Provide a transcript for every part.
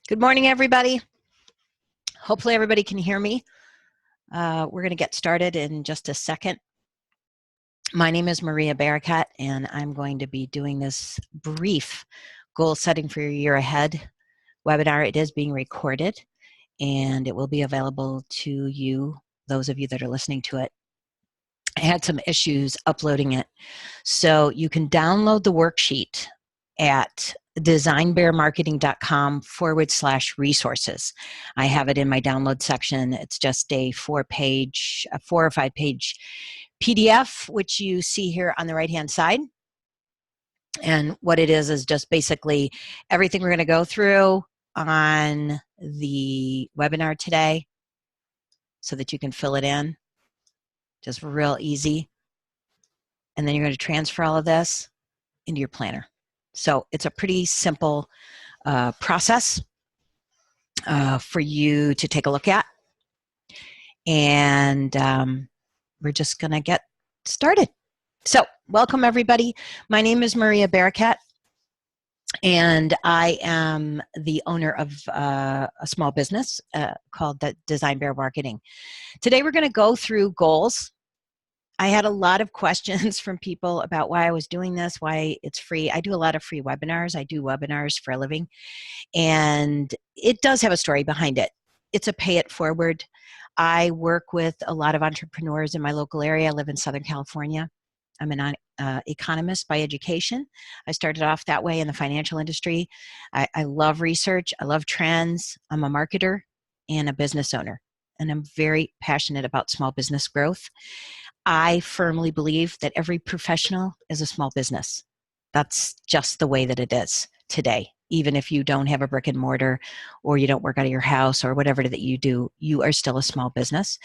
Good morning, everybody. Hopefully everybody can hear me. We're going to get started in just a second. My name is Maria Barakat, and I'm going to be doing this brief goal setting for your year ahead webinar. It is being recorded, and it will be available to you, those of you that are listening to it. I had some issues uploading it. So you can download the worksheet at designbearmarketing.com/resources. I have it in my download section. It's just a 4 or 5 page PDF, which you see here on the right hand side. And what it is just basically everything we're going to go through on the webinar today so that you can fill it in. Just real easy. And then you're going to transfer all of this into your planner. So it's a pretty simple process for you to take a look at. And we're just going to get started. So welcome, everybody. My name is Maria Barakat, and I am the owner of a small business called Design Bear Marketing. Today we're going to go through goals. I had a lot of questions from people about why I was doing this, why it's free. I do a lot of free webinars. I do webinars for a living, and it does have a story behind it. It's a pay it forward. I work with a lot of entrepreneurs in my local area. I live in Southern California. I'm an economist by education. I started off that way in the financial industry. I love research. I love trends. I'm a marketer and a business owner, and I'm very passionate about small business growth. I firmly believe that every professional is a small business. That's just the way that it is today. Even if you don't have a brick and mortar or you don't work out of your house or whatever that you do, you are still a small business.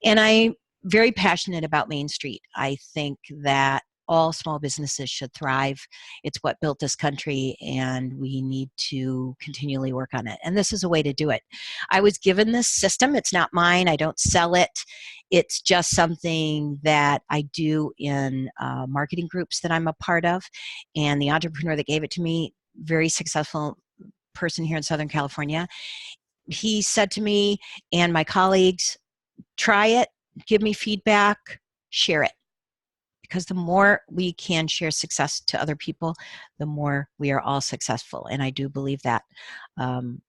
And I'm very passionate about Main Street. I think that all small businesses should thrive. It's what built this country, and we need to continually work on it. And this is a way to do it. I was given this system. It's not mine. I don't sell it. It's just something that I do in marketing groups that I'm a part of. And the entrepreneur that gave it to me, very successful person here in Southern California, he said to me and my colleagues, try it, give me feedback, share it. Because the more we can share success to other people, the more we are all successful. And I do believe that.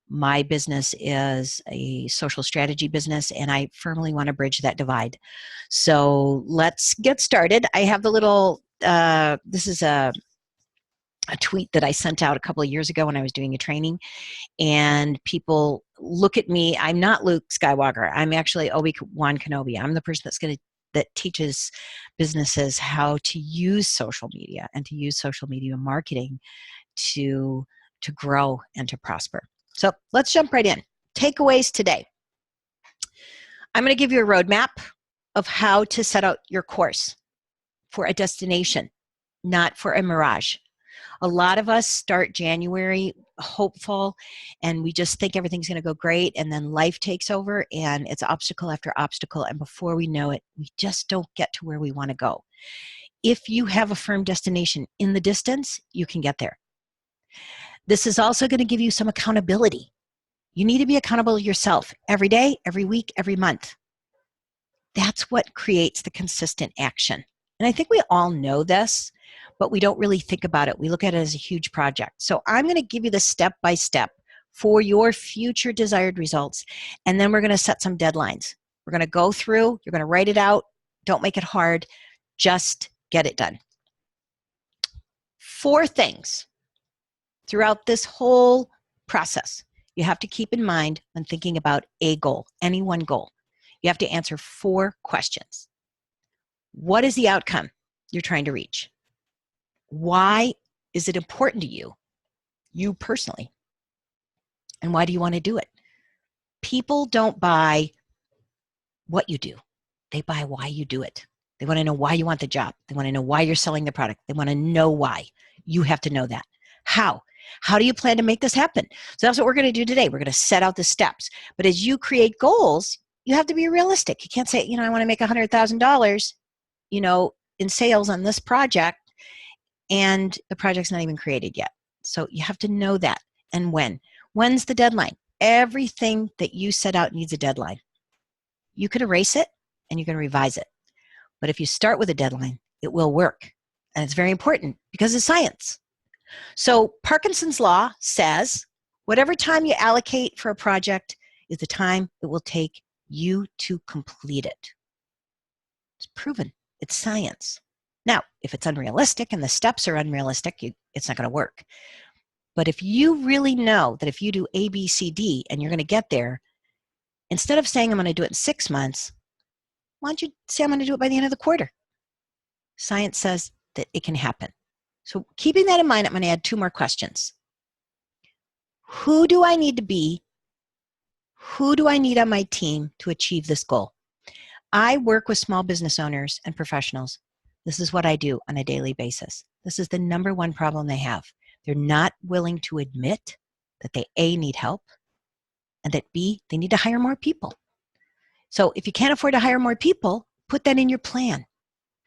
My business is a social strategy business, and I firmly want to bridge that divide. So let's get started. I have the little, this is a tweet that I sent out a couple of years ago when I was doing a training, and people look at me. I'm not Luke Skywalker. I'm actually Obi-Wan Kenobi. I'm the person that teaches businesses how to use social media and to use social media marketing to grow and to prosper. So let's jump right in. Takeaways today. I'm going to give you a roadmap of how to set out your course for a destination, not for a mirage. A lot of us start January hopeful, and we just think everything's going to go great, and then life takes over, and it's obstacle after obstacle, and before we know it, we just don't get to where we want to go. If you have a firm destination in the distance, you can get there. This is also going to give you some accountability. You need to be accountable to yourself every day, every week, every month. That's what creates the consistent action. And I think we all know this, but we don't really think about it. We look at it as a huge project. So I'm going to give you the step-by-step for your future desired results, and then we're going to set some deadlines. We're going to go through, you're going to write it out. Don't make it hard. Just get it done. 4 things throughout this whole process you have to keep in mind when thinking about a goal, any one goal. You have to answer 4 questions. What is the outcome you're trying to reach? Why is it important to you, you personally? And why do you want to do it? People don't buy what you do. They buy why you do it. They want to know why you want the job. They want to know why you're selling the product. They want to know why. You have to know that. How? How do you plan to make this happen? So that's what we're going to do today. We're going to set out the steps. But as you create goals, you have to be realistic. You can't say, I want to make $100,000, in sales on this project, and the project's not even created yet. So you have to know that. And when. When's the deadline? everything that you set out needs a deadline. You can erase it and you can revise it. But if you start with a deadline, it will work. And it's very important because it's science. So Parkinson's law says whatever time you allocate for a project is the time it will take you to complete it. It's proven. It's science. Now, if it's unrealistic and the steps are unrealistic, it's not going to work. But if you really know that if you do A, B, C, D, and you're going to get there, instead of saying I'm going to do it in 6 months, why don't you say I'm going to do it by the end of the quarter? Science says that it can happen. So keeping that in mind, I'm going to add 2 more questions. Who do I need to be? Who do I need on my team to achieve this goal? I work with small business owners and professionals. This is what I do on a daily basis. This is the number one problem they have. They're not willing to admit that they A, need help, and that B, they need to hire more people. So if you can't afford to hire more people, put that in your plan.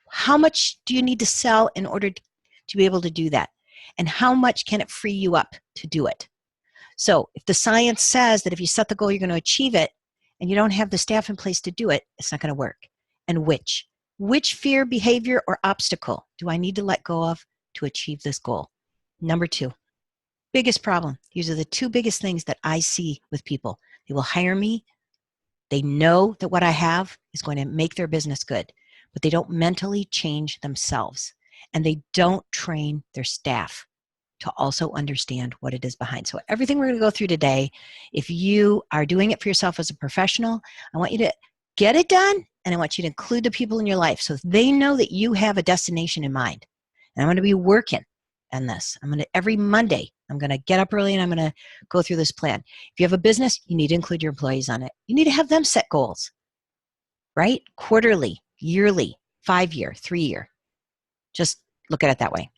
How much do you need to sell in order to be able to do that? And how much can it free you up to do it? So if the science says that if you set the goal, you're going to achieve it, and you don't have the staff in place to do it, it's not going to work. And which fear, behavior, or obstacle do I need to let go of to achieve this goal? Number 2, biggest problem. These are the 2 biggest things that I see with people. They will hire me. They know that what I have is going to make their business good, but they don't mentally change themselves, and they don't train their staff to also understand what it is behind. So everything we're going to go through today, if you are doing it for yourself as a professional, I want you to get it done, and I want you to include the people in your life so they know that you have a destination in mind. And I'm going to be working on this. Every Monday, I'm going to get up early and I'm going to go through this plan. If you have a business, you need to include your employees on it. You need to have them set goals, right? Quarterly, yearly, 5-year, 3-year. Just look at it that way.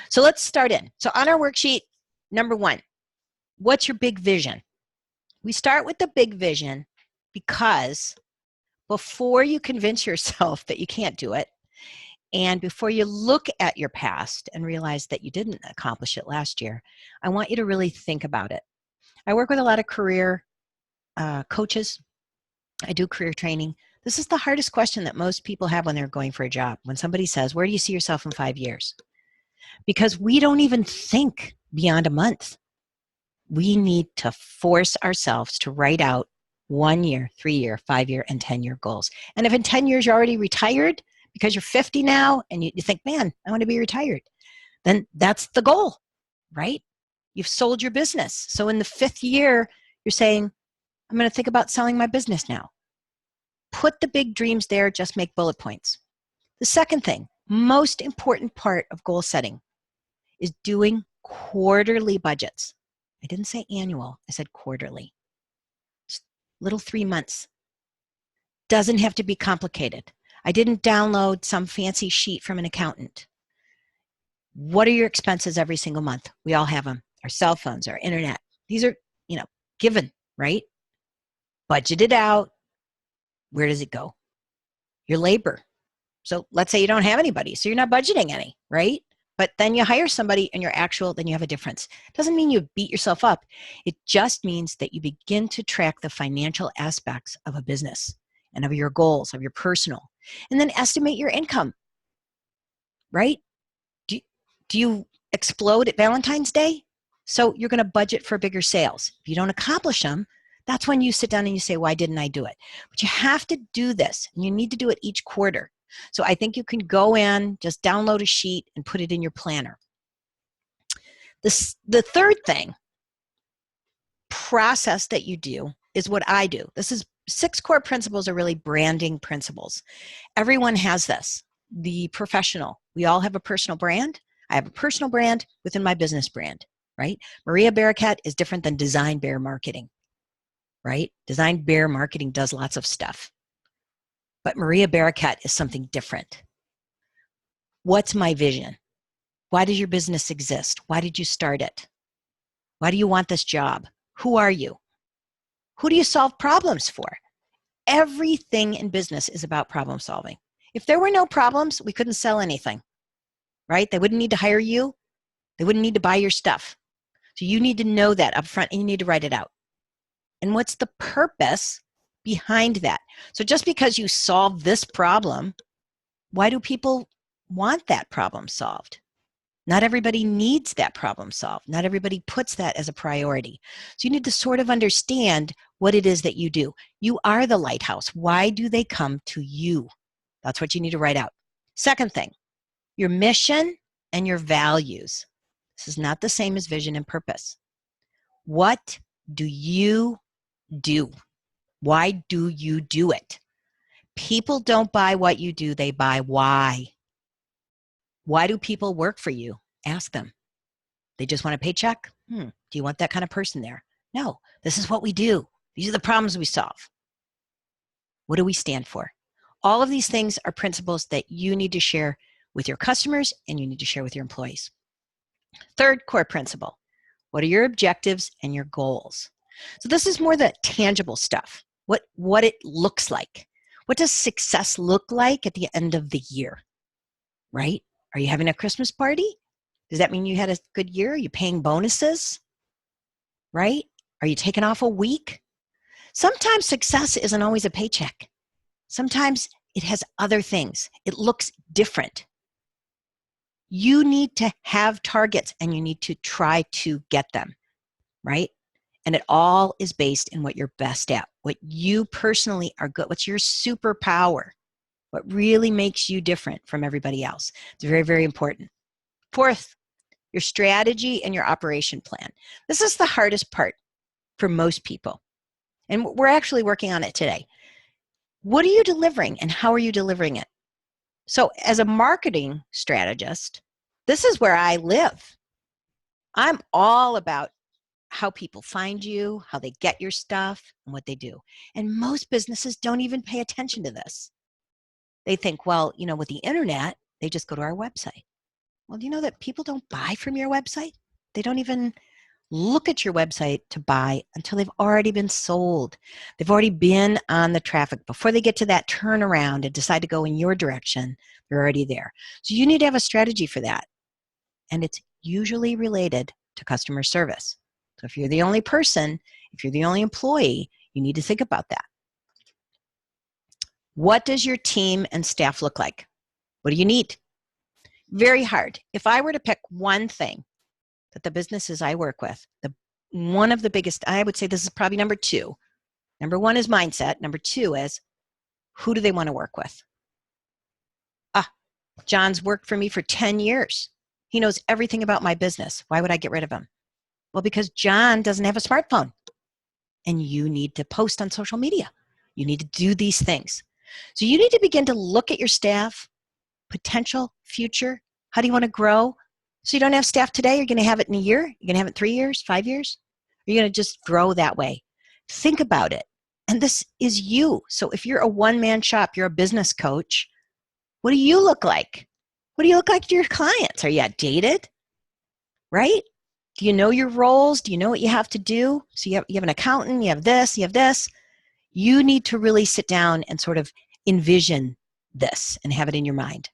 So let's start in. So on our worksheet, number 1, what's your big vision? We start with the big vision because before you convince yourself that you can't do it, and before you look at your past and realize that you didn't accomplish it last year, I want you to really think about it. I work with a lot of career coaches. I do career training. This is the hardest question that most people have when they're going for a job. When somebody says, where do you see yourself in 5 years? Because we don't even think beyond a month. We need to force ourselves to write out 1 year, 3-year, 5-year, and 10-year goals. And if in 10 years you're already retired because you're 50 now and you think, man, I want to be retired, then that's the goal, right? You've sold your business. So in the 5th year, you're saying, I'm going to think about selling my business now. Put the big dreams there, just make bullet points. The second thing, most important part of goal setting is doing quarterly budgets. I didn't say annual, I said quarterly. Just little 3 months. Doesn't have to be complicated. I didn't download some fancy sheet from an accountant. What are your expenses every single month? We all have them. Our cell phones, our internet. These are, given, right? Budget it out. Where does it go? Your labor. So let's say you don't have anybody, so you're not budgeting any, right? But then you hire somebody and then you have a difference. Doesn't mean you beat yourself up. It just means that you begin to track the financial aspects of a business and of your goals, of your personal, and then estimate your income, right? Do you explode at Valentine's Day? So you're going to budget for bigger sales. If you don't accomplish them, that's when you sit down and you say, why didn't I do it? But you have to do this, and you need to do it each quarter. So I think you can go in, just download a sheet and put it in your planner. The third process that you do is what I do. This is 6 core principles are really branding principles. Everyone has this. The professional, we all have a personal brand. I have a personal brand within my business brand, right? Maria Barakat is different than Design Bear Marketing, right? Design Bear Marketing does lots of stuff. But Maria Barakat is something different. What's my vision? Why does your business exist? Why did you start it? Why do you want this job? Who are you? Who do you solve problems for? Everything in business is about problem solving. If there were no problems, we couldn't sell anything, right? They wouldn't need to hire you. They wouldn't need to buy your stuff. So you need to know that up front, and you need to write it out. and what's the purpose behind that. So just because you solve this problem, why do people want that problem solved? Not everybody needs that problem solved. Not everybody puts that as a priority. So you need to sort of understand what it is that you do. You are the lighthouse. Why do they come to you? That's what you need to write out. Second thing, your mission and your values. This is not the same as vision and purpose. What do you do? Why do you do it? People don't buy what you do, they buy why. Why do people work for you? Ask them. They just want a paycheck? Do you want that kind of person there? No, this is what we do. These are the problems we solve. What do we stand for? All of these things are principles that you need to share with your customers and you need to share with your employees. Third core principle, what are your objectives and your goals? So this is more the tangible stuff, what it looks like. What does success look like at the end of the year, right? Are you having a Christmas party? Does that mean you had a good year? Are you paying bonuses, right? Are you taking off a week? Sometimes success isn't always a paycheck. Sometimes it has other things. It looks different. You need to have targets and you need to try to get them, right? And it all is based in what you're best at, what you personally are good, what's your superpower, what really makes you different from everybody else. It's very, very important. Fourth, your strategy and your operation plan. This is the hardest part for most people. And we're actually working on it today. What are you delivering and how are you delivering it? So as a marketing strategist, this is where I live. I'm all about how people find you, how they get your stuff, and what they do. And most businesses don't even pay attention to this. They think, well, with the internet, they just go to our website. Well, do you know that people don't buy from your website? They don't even look at your website to buy until they've already been sold. They've already been on the traffic. Before they get to that turnaround and decide to go in your direction, they're already there. So you need to have a strategy for that. And it's usually related to customer service. So if you're the only person, if you're the only employee, you need to think about that. What does your team and staff look like? What do you need? Very hard. If I were to pick one thing that the businesses I work with, one of the biggest, I would say this is probably number two. Number one is mindset. Number two is who do they want to work with? John's worked for me for 10 years. He knows everything about my business. Why would I get rid of him? Well, because John doesn't have a smartphone and you need to post on social media. You need to do these things. So you need to begin to look at your staff, potential, future. How do you want to grow? So you don't have staff today. You're going to have it in a year. You're going to have it 3 years, 5 years. You're going to just grow that way. Think about it. And this is you. So if you're a one-man shop, you're a business coach, what do you look like? What do you look like to your clients? Are you outdated? Right? Do you know your roles? Do you know what you have to do? So you have an accountant, you have this, you have this. You need to really sit down and sort of envision this and have it in your mind.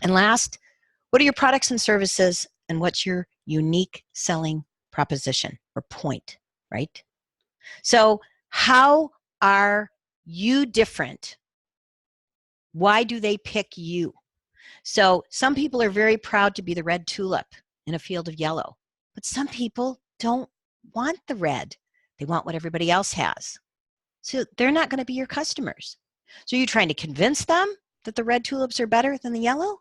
And last, what are your products and services and what's your unique selling proposition or point, right? So how are you different? Why do they pick you? So some people are very proud to be the red tulip in a field of yellow, but some people don't want the red. They want what everybody else has. So they're not going to be your customers. So you're trying to convince them that the red tulips are better than the yellow?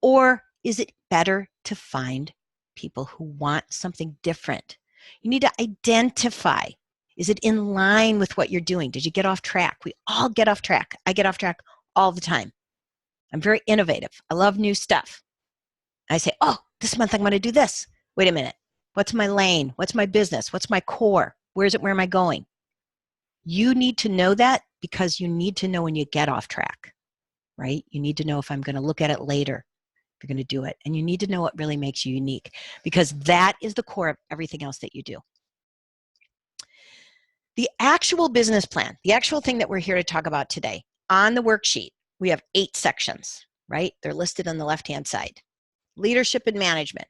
Or is it better to find people who want something different? You need to identify. Is it in line with what you're doing? Did you get off track? We all get off track. I get off track all the time. I'm very innovative. I love new stuff. I say, oh, this month I'm going to do this. Wait a minute. What's my lane? What's my business? What's my core? Where is it? Where am I going? You need to know that because you need to know when you get off track, right? You need to know if I'm going to look at it later, if you're going to do it. And you need to know what really makes you unique because that is the core of everything else that you do. The actual business plan, the actual thing that we're here to talk about today, on the worksheet, we have 8 sections, right? They're listed on the left-hand side. Leadership and management.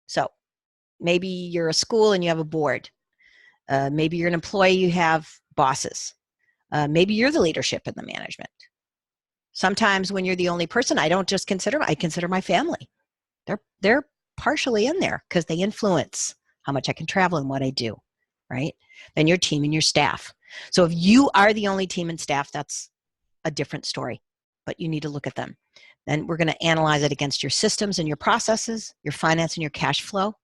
So maybe you're a school and you have a board. Maybe you're an employee, you have bosses. Maybe you're the leadership and the management. Sometimes when you're the only person, I consider my family. They're partially in there because they influence how much I can travel and what I do, right? Then your team and your staff. So if you are the only team and staff, that's a different story, but you need to look at them. Then we're going to analyze it against your systems and your processes, your finance and your cash flow.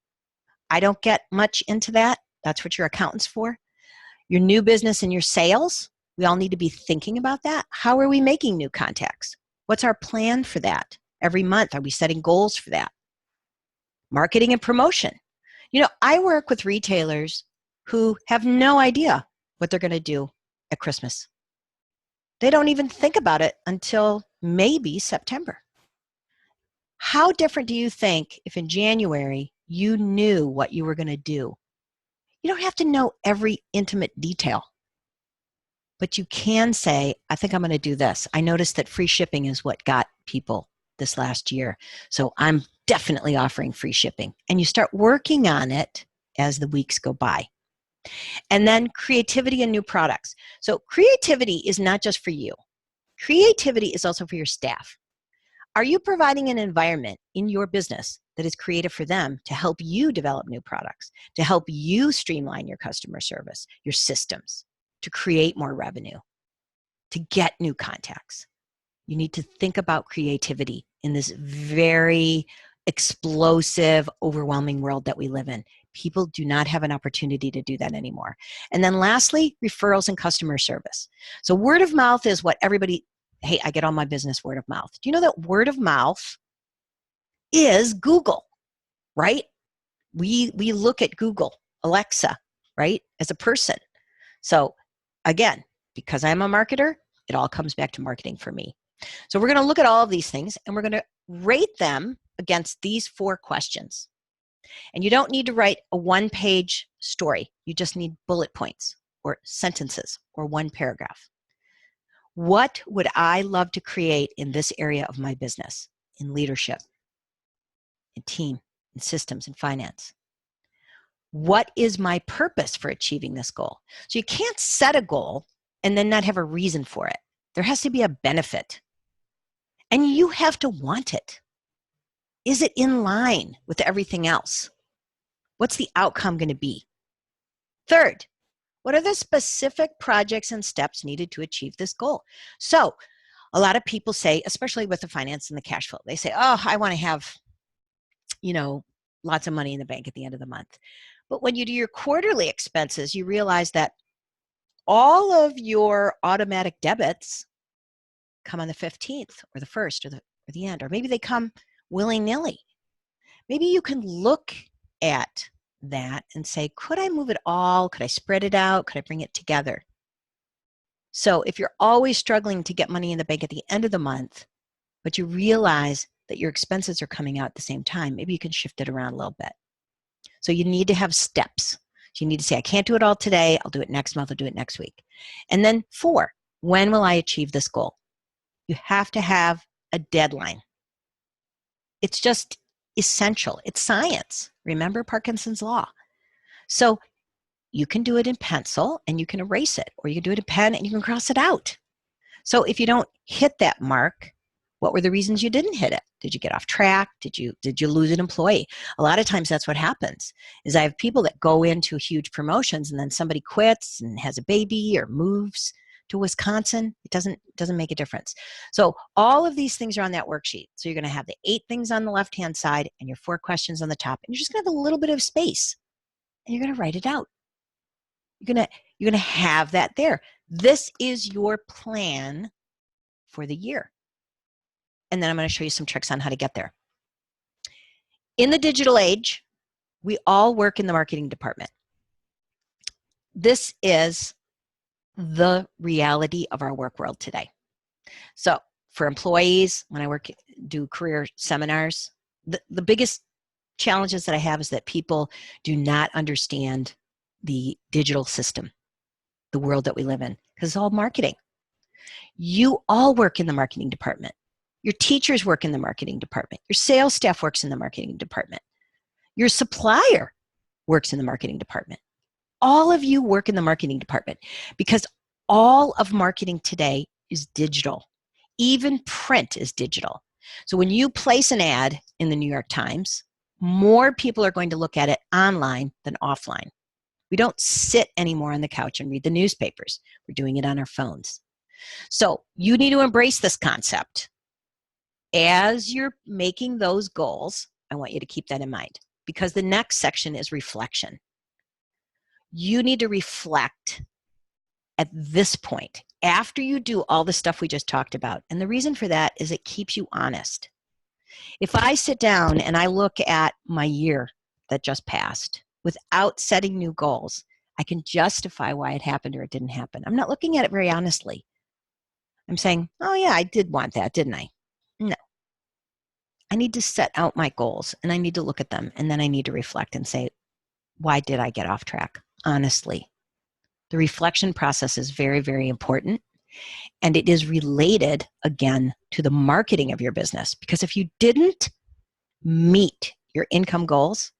I don't get much into that. That's what your accountant's for. Your new business and your sales, we all need to be thinking about that. How are we making new contacts? What's our plan for that? Every month, are we setting goals for that? Marketing and promotion. I work with retailers who have no idea what they're going to do at Christmas. They don't even think about it until maybe September. How different do you think if in January you knew what you were going to do? You don't have to know every intimate detail, but you can say, I think I'm going to do this. I noticed that free shipping is what got people this last year. So I'm definitely offering free shipping. And you start working on it as the weeks go by. And then creativity and new products. So creativity is not just for you. Creativity is also for your staff. Are you providing an environment in your business that is creative for them to help you develop new products, to help you streamline your customer service, your systems, to create more revenue, to get new contacts? You need to think about creativity in this very explosive, overwhelming world that we live in. People do not have an opportunity to do that anymore. And then lastly, referrals and customer service. So word of mouth is what everybody, hey, I get all my business word of mouth. Do you know that word of mouth is Google, right? We look at Google, Alexa, right, as a person. So again, because I'm a marketer, it all comes back to marketing for me. So we're going to look at all of these things and we're going to rate them against these 4 questions. And you don't need to write a 1-page story. You just need bullet points or sentences or 1 paragraph. What would I love to create in this area of my business, in leadership, in team, in systems, and finance? What is my purpose for achieving this goal? So you can't set a goal and then not have a reason for it. There has to be a benefit. And you have to want it. Is it in line with everything else? What's the outcome going to be? Third, what are the specific projects and steps needed to achieve this goal? So a lot of people say, especially with the finance and the cash flow, they say, oh, I want to have, lots of money in the bank at the end of the month. But when you do your quarterly expenses, you realize that all of your automatic debits come on the 15th or the 1st or the end, or maybe they come willy-nilly. Maybe you can look at that and say, could I move it all? Could I spread it out? Could I bring it together? So if you're always struggling to get money in the bank at the end of the month, but you realize that your expenses are coming out at the same time, maybe you can shift it around a little bit. So you need to have steps. So you need to say, I can't do it all today. I'll do it next month. I'll do it next week. And then 4, when will I achieve this goal? You have to have a deadline. It's just essential. It's science. Remember Parkinson's law. So you can do it in pencil and you can erase it, or you can do it in pen and you can cross it out. So if you don't hit that mark, what were the reasons you didn't hit it? Did you get off track? Did you lose an employee? A lot of times that's what happens. Is I have people that go into huge promotions and then somebody quits and has a baby or moves to Wisconsin. It doesn't make a difference. So all of these things are on that worksheet. So you're going to have the 8 things on the left-hand side and your 4 questions on the top, and you're just going to have a little bit of space, and you're going to write it out. You're going to have that there. This is your plan for the year. And then I'm going to show you some tricks on how to get there. In the digital age, we all work in the marketing department. This is the reality of our work world today. So for employees, when I do career seminars, the biggest challenges that I have is that people do not understand the digital system, the world that we live in, because it's all marketing. You all work in the marketing department. Your teachers work in the marketing department. Your sales staff works in the marketing department. Your supplier works in the marketing department. all of you work in the marketing department because all of marketing today is digital. Even print is digital. So when you place an ad in the New York Times, more people are going to look at it online than offline. We don't sit anymore on the couch and read the newspapers. We're doing it on our phones. So you need to embrace this concept. As you're making those goals, I want you to keep that in mind, because the next section is reflection. You need to reflect at this point, after you do all the stuff we just talked about. And the reason for that is it keeps you honest. If I sit down and I look at my year that just passed without setting new goals, I can justify why it happened or it didn't happen. I'm not looking at it very honestly. I'm saying, oh yeah, I did want that, didn't I? No. I need to set out my goals and I need to look at them, and then I need to reflect and say, why did I get off track? Honestly. The reflection process is very, very important. And it is related, again, to the marketing of your business. Because if you didn't meet your income goals,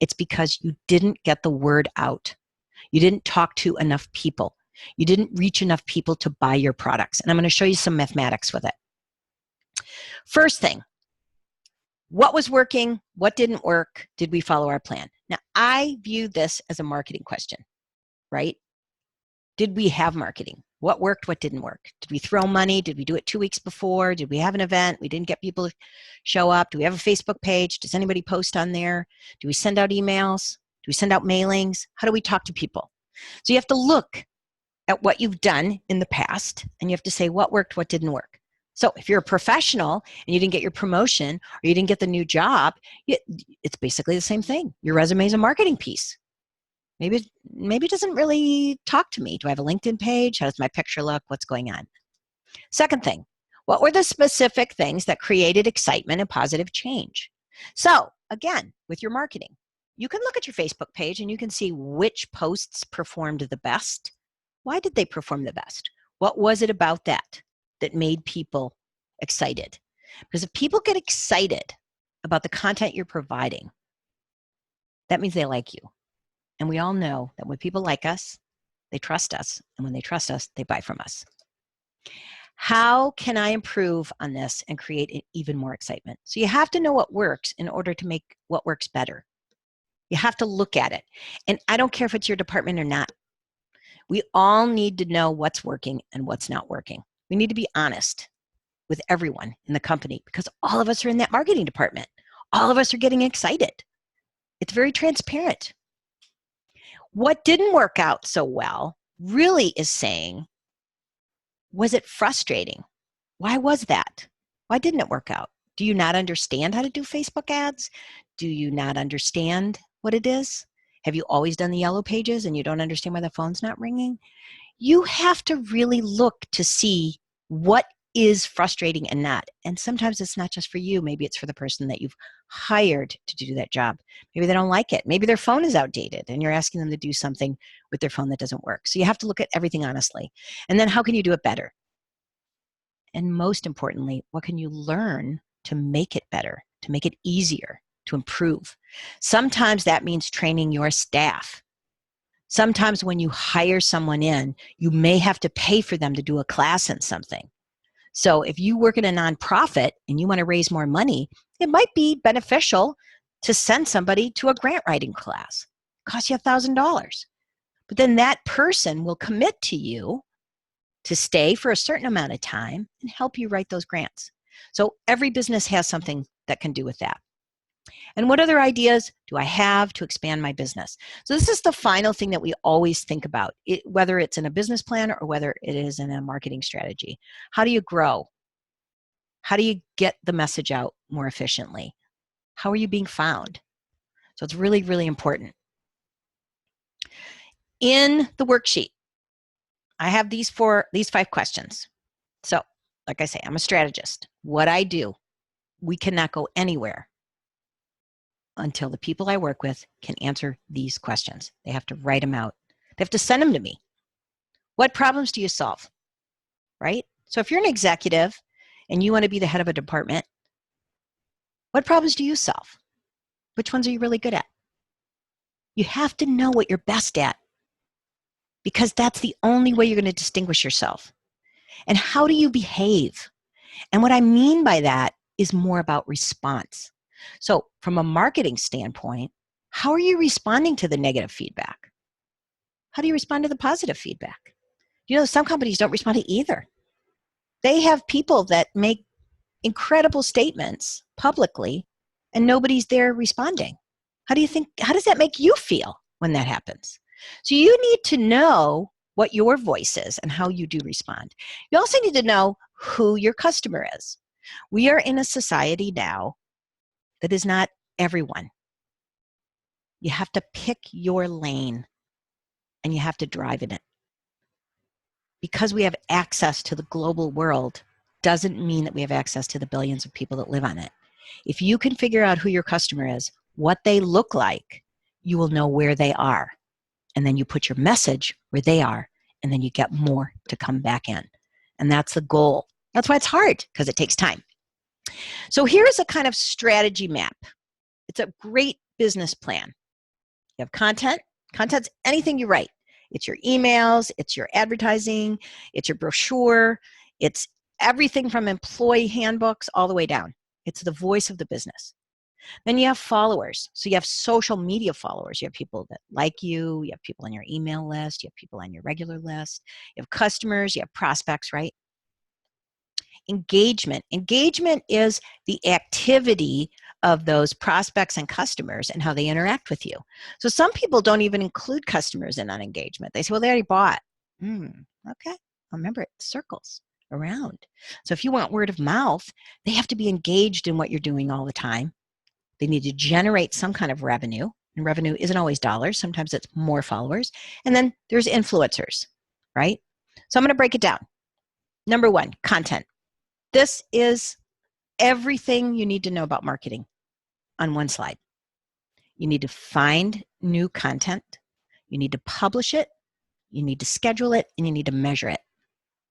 it's because you didn't get the word out. You didn't talk to enough people. You didn't reach enough people to buy your products. And I'm going to show you some mathematics with it. First thing, what was working? What didn't work? Did we follow our plan? Now, I view this as a marketing question, right? Did we have marketing? What worked? What didn't work? Did we throw money? Did we do it 2 weeks before? Did we have an event? We didn't get people to show up. Do we have a Facebook page? Does anybody post on there? Do we send out emails? Do we send out mailings? How do we talk to people? So you have to look at what you've done in the past, and you have to say what worked, what didn't work. So if you're a professional and you didn't get your promotion or you didn't get the new job, it's basically the same thing. Your resume is a marketing piece. Maybe it doesn't really talk to me. Do I have a LinkedIn page? How does my picture look? What's going on? Second thing, what were the specific things that created excitement and positive change? So again, with your marketing, you can look at your Facebook page and you can see which posts performed the best. Why did they perform the best? What was it about that made people excited? Because if people get excited about the content you're providing, that means they like you. And we all know that when people like us, they trust us. And when they trust us, they buy from us. How can I improve on this and create even more excitement? So you have to know what works in order to make what works better. You have to look at it. And I don't care if it's your department or not. We all need to know what's working and what's not working. We need to be honest with everyone in the company because all of us are in that marketing department. All of us are getting excited. It's very transparent. What didn't work out so well really is saying, was it frustrating? Why was that? Why didn't it work out? Do you not understand how to do Facebook ads? Do you not understand what it is? Have you always done the yellow pages and you don't understand why the phone's not ringing? You have to really look to see what is frustrating and not. And sometimes it's not just for you. Maybe it's for the person that you've hired to do that job. Maybe they don't like it. Maybe their phone is outdated and you're asking them to do something with their phone that doesn't work. So you have to look at everything honestly. And then how can you do it better? And most importantly, what can you learn to make it better, to make it easier, to improve? Sometimes that means training your staff. Sometimes when you hire someone in, you may have to pay for them to do a class in something. So if you work in a nonprofit and you want to raise more money, it might be beneficial to send somebody to a grant writing class. It costs you $1,000. But then that person will commit to you to stay for a certain amount of time and help you write those grants. So every business has something that can do with that. And what other ideas do I have to expand my business? So this is the final thing that we always think about, whether it's in a business plan or whether it is in a marketing strategy. How do you grow? How do you get the message out more efficiently? How are you being found? So it's really, really important. In the worksheet, I have these 5 questions. So, like I say, I'm a strategist. What I do, we cannot go anywhere until the people I work with can answer these questions. They have to write them out. They have to send them to me. What problems do you solve? Right? So if you're an executive and you want to be the head of a department, what problems do you solve? Which ones are you really good at? You have to know what you're best at because that's the only way you're going to distinguish yourself. And how do you behave? And what I mean by that is more about response. So from a marketing standpoint, how are you responding to the negative feedback? How do you respond to the positive feedback? You know, some companies don't respond to either. They have people that make incredible statements publicly and nobody's there responding. How does that make you feel when that happens? So you need to know what your voice is and how you do respond. You also need to know who your customer is. We are in a society now that is not everyone. You have to pick your lane and you have to drive in it. Because we have access to the global world doesn't mean that we have access to the billions of people that live on it. If you can figure out who your customer is, what they look like, you will know where they are. And then you put your message where they are, and then you get more to come back in. And that's the goal. That's why it's hard, because it takes time. So here's a kind of strategy map. It's a great business plan. You have content. Content's anything you write. It's your emails, it's your advertising, it's your brochure, it's everything from employee handbooks all the way down. It's the voice of the business. Then you have followers. So you have social media followers. You have people that like you have people on your email list, you have people on your regular list, you have customers, you have prospects, right? Engagement. Engagement is the activity of those prospects and customers and how they interact with you. So some people don't even include customers in on engagement. They say, well, they already bought. Okay, remember, it circles around. So if you want word of mouth, they have to be engaged in what you're doing all the time. They need to generate some kind of revenue. And revenue isn't always dollars. Sometimes it's more followers. And then there's influencers, right? So I'm going to break it down. Number one, content. This is everything you need to know about marketing on one slide. You need to find new content. You need to publish it. You need to schedule it, and you need to measure it,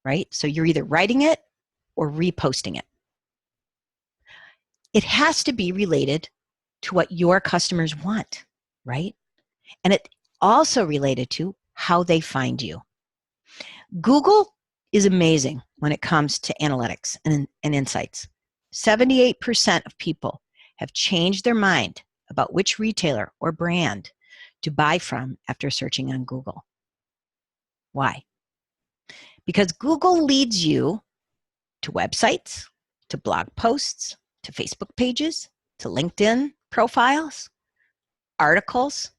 right? So you're either writing it or reposting it. It has to be related to what your customers want, right? And it also related to how they find you. Google is amazing when it comes to analytics and insights. 78% of people have changed their mind about which retailer or brand to buy from after searching on Google. Why? Because Google leads you to websites, to blog posts, to Facebook pages, to LinkedIn profiles, articles.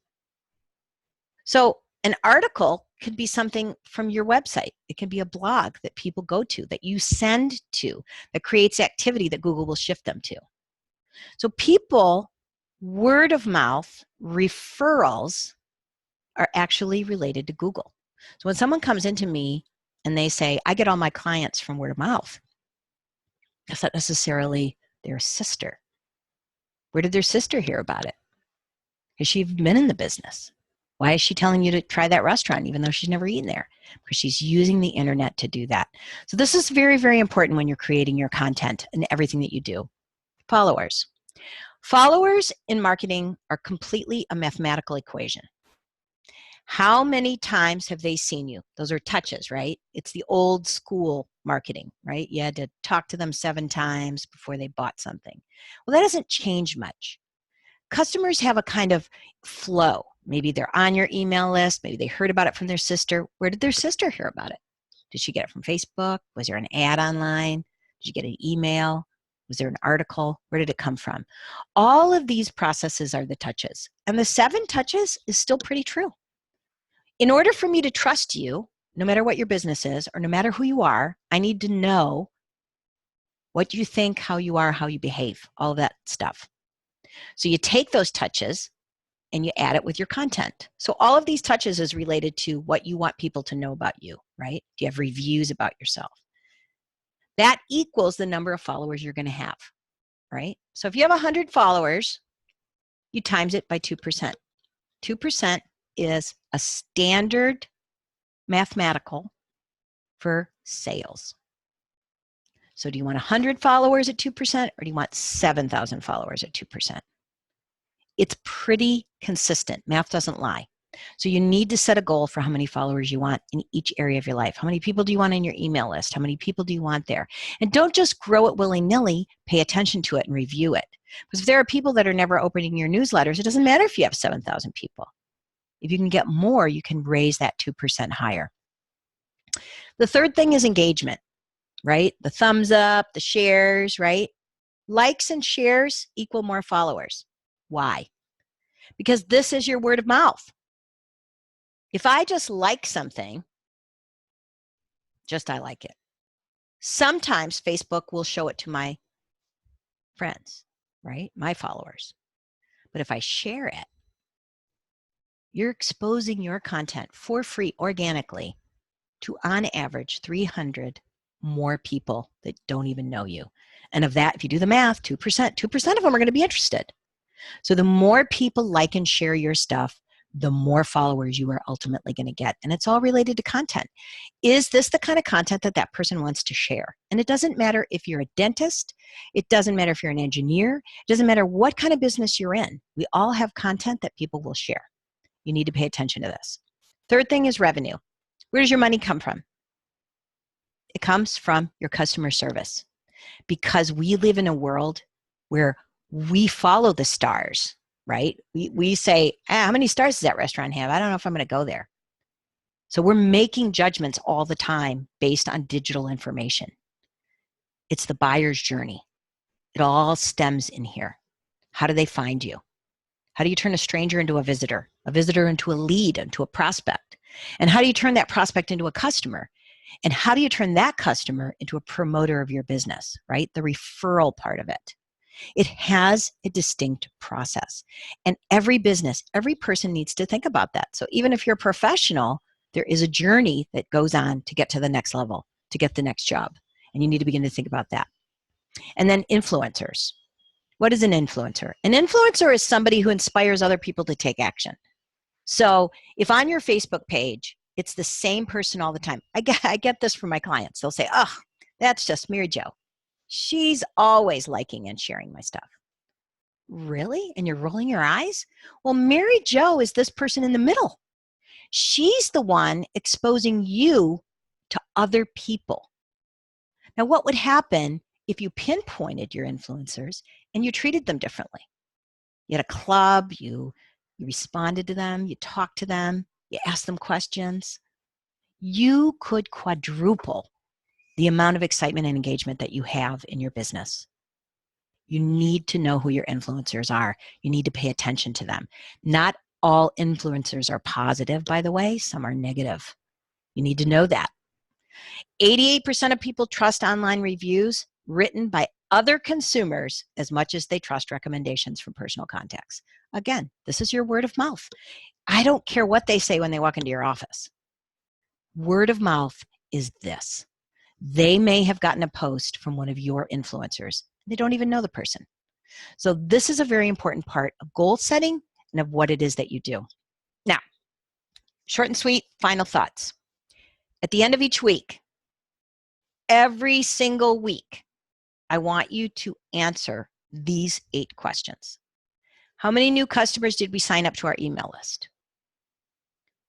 So an article could be something from your website. It can be a blog that people go to, that you send to, that creates activity that Google will shift them to. So people, word of mouth, referrals are actually related to Google. So when someone comes into me and they say, I get all my clients from word of mouth, that's not necessarily their sister. Where did their sister hear about it? Has she been in the business? Why is she telling you to try that restaurant even though she's never eaten there? Because she's using the internet to do that. So this is very, very important when you're creating your content and everything that you do. Followers. Followers in marketing are completely a mathematical equation. How many times have they seen you? Those are touches, right? It's the old school marketing, right? You had to talk to them 7 times before they bought something. Well, that doesn't change much. Customers have a kind of flow. Maybe they're on your email list. Maybe they heard about it from their sister. Where did their sister hear about it? Did she get it from Facebook? Was there an ad online? Did you get an email? Was there an article? Where did it come from? All of these processes are the touches. And the 7 touches is still pretty true. In order for me to trust you, no matter what your business is, or no matter who you are, I need to know what you think, how you are, how you behave, all of that stuff. So you take those touches and you add it with your content. So all of these touches is related to what you want people to know about you, right? Do you have reviews about yourself? That equals the number of followers you're going to have, right? So if you have 100 followers, you times it by 2%. 2% is a standard mathematical for sales. So do you want 100 followers at 2% or do you want 7,000 followers at 2%? It's pretty consistent. Math doesn't lie. So you need to set a goal for how many followers you want in each area of your life. How many people do you want on your email list? How many people do you want there? And don't just grow it willy-nilly. Pay attention to it and review it. Because if there are people that are never opening your newsletters, it doesn't matter if you have 7,000 people. If you can get more, you can raise that 2% higher. The third thing is engagement, right? The thumbs up, the shares, right? Likes and shares equal more followers. Why? Because this is your word of mouth. If I just like something, I like it. Sometimes Facebook will show it to my friends, right? My followers. But if I share it, you're exposing your content for free organically to, on average, 300 more people that don't even know you. And of that, if you do the math, 2% of them are going to be interested. So the more people like and share your stuff, the more followers you are ultimately going to get. And it's all related to content. Is this the kind of content that that person wants to share? And it doesn't matter if you're a dentist. It doesn't matter if you're an engineer. It doesn't matter what kind of business you're in. We all have content that people will share. You need to pay attention to this. Third thing is revenue. Where does your money come from? It comes from your customer service, because we live in a world where we follow the stars, right? We say, how many stars does that restaurant have? I don't know if I'm going to go there. So we're making judgments all the time based on digital information. It's the buyer's journey. It all stems in here. How do they find you? How do you turn a stranger into a visitor into a lead, into a prospect? And how do you turn that prospect into a customer? And how do you turn that customer into a promoter of your business, right? The referral part of it. It has a distinct process. And every business, every person needs to think about that. So even if you're a professional, there is a journey that goes on to get to the next level, to get the next job. And you need to begin to think about that. And then influencers. What is an influencer? An influencer is somebody who inspires other people to take action. So if on your Facebook page, it's the same person all the time. I get this from my clients. They'll say, oh, that's just Mary Jo. She's always liking and sharing my stuff. Really? And you're rolling your eyes? Well, Mary Jo is this person in the middle. She's the one exposing you to other people. Now, what would happen if you pinpointed your influencers and you treated them differently? You had a club, you responded to them, you talked to them, you asked them questions. You could quadruple the amount of excitement and engagement that you have in your business. You need to know who your influencers are. You need to pay attention to them. Not all influencers are positive, by the way. Some are negative. You need to know that. 88% of people trust online reviews written by other consumers as much as they trust recommendations from personal contacts. Again, this is your word of mouth. I don't care what they say when they walk into your office. Word of mouth is this. They may have gotten a post from one of your influencers. They don't even know the person. So this is a very important part of goal setting and of what it is that you do. Now, short and sweet, final thoughts. At the end of each week, every single week, I want you to answer these 8 questions. How many new customers did we sign up to our email list?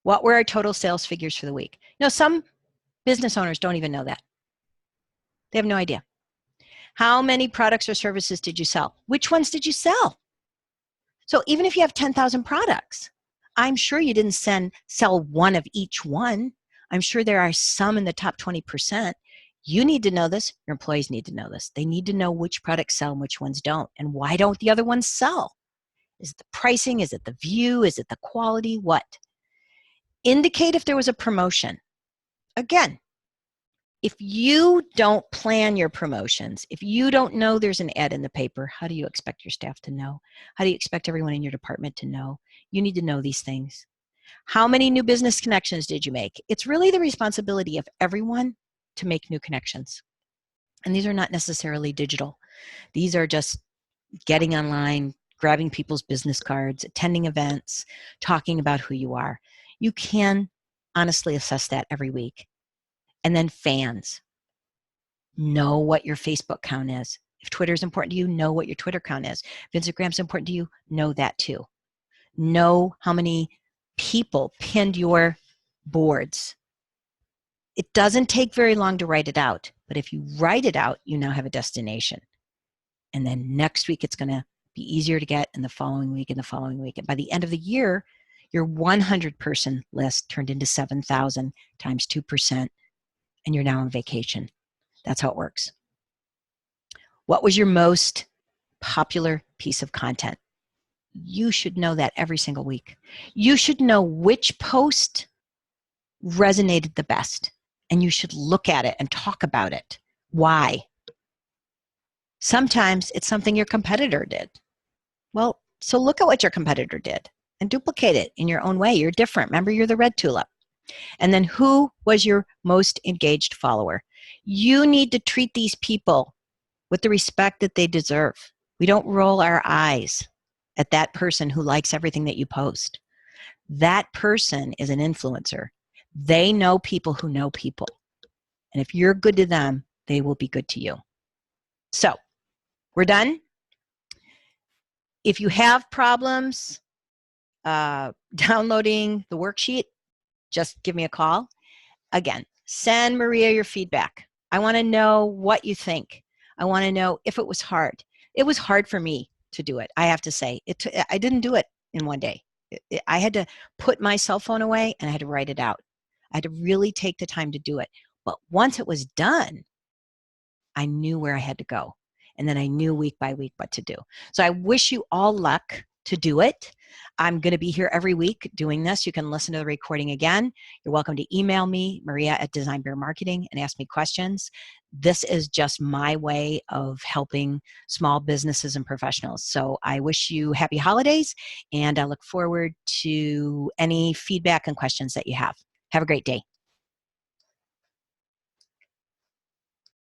What were our total sales figures for the week? You know, some business owners don't even know that. They have no idea. How many products or services did you sell? Which ones did you sell? So even if you have 10,000 products, I'm sure you didn't sell one of each one. I'm sure there are some in the top 20%. You need to know this. Your employees need to know this. They need to know which products sell and which ones don't. And why don't the other ones sell? Is it the pricing? Is it the view? Is it the quality? What? Indicate if there was a promotion. Again, if you don't plan your promotions, if you don't know there's an ad in the paper, how do you expect your staff to know? How do you expect everyone in your department to know? You need to know these things. How many new business connections did you make? It's really the responsibility of everyone to make new connections. And these are not necessarily digital. These are just getting online, grabbing people's business cards, attending events, talking about who you are. You can honestly assess that every week. And then fans. Know what your Facebook count is. If Twitter is important to you, know what your Twitter count is. If Instagram is important to you, know that too. Know how many people pinned your boards. It doesn't take very long to write it out, but if you write it out, you now have a destination. And then next week, it's going to be easier to get, and the following week, and the following week. And by the end of the year, your 100-person list turned into 7,000 times 2%, and you're now on vacation. That's how it works. What was your most popular piece of content? You should know that every single week. You should know which post resonated the best, and you should look at it and talk about it. Why? Sometimes it's something your competitor did. Well, so look at what your competitor did and duplicate it in your own way. You're different. Remember, you're the red tulip. And then who was your most engaged follower? You need to treat these people with the respect that they deserve. We don't roll our eyes at that person who likes everything that you post. That person is an influencer. They know people who know people. And if you're good to them, they will be good to you. So, we're done. If you have problems downloading the worksheet, just give me a call. Again, send Maria your feedback. I want to know what you think. I want to know if it was hard. It was hard for me to do it, I have to say. I didn't do it in one day. I had to put my cell phone away and I had to write it out. I had to really take the time to do it. But once it was done, I knew where I had to go. And then I knew week by week what to do. So I wish you all luck to do it. I'm going to be here every week doing this. You can listen to the recording again. You're welcome to email me, Maria@Design Bear Marketing, and ask me questions. This is just my way of helping small businesses and professionals. So I wish you happy holidays, and I look forward to any feedback and questions that you have. Have a great day.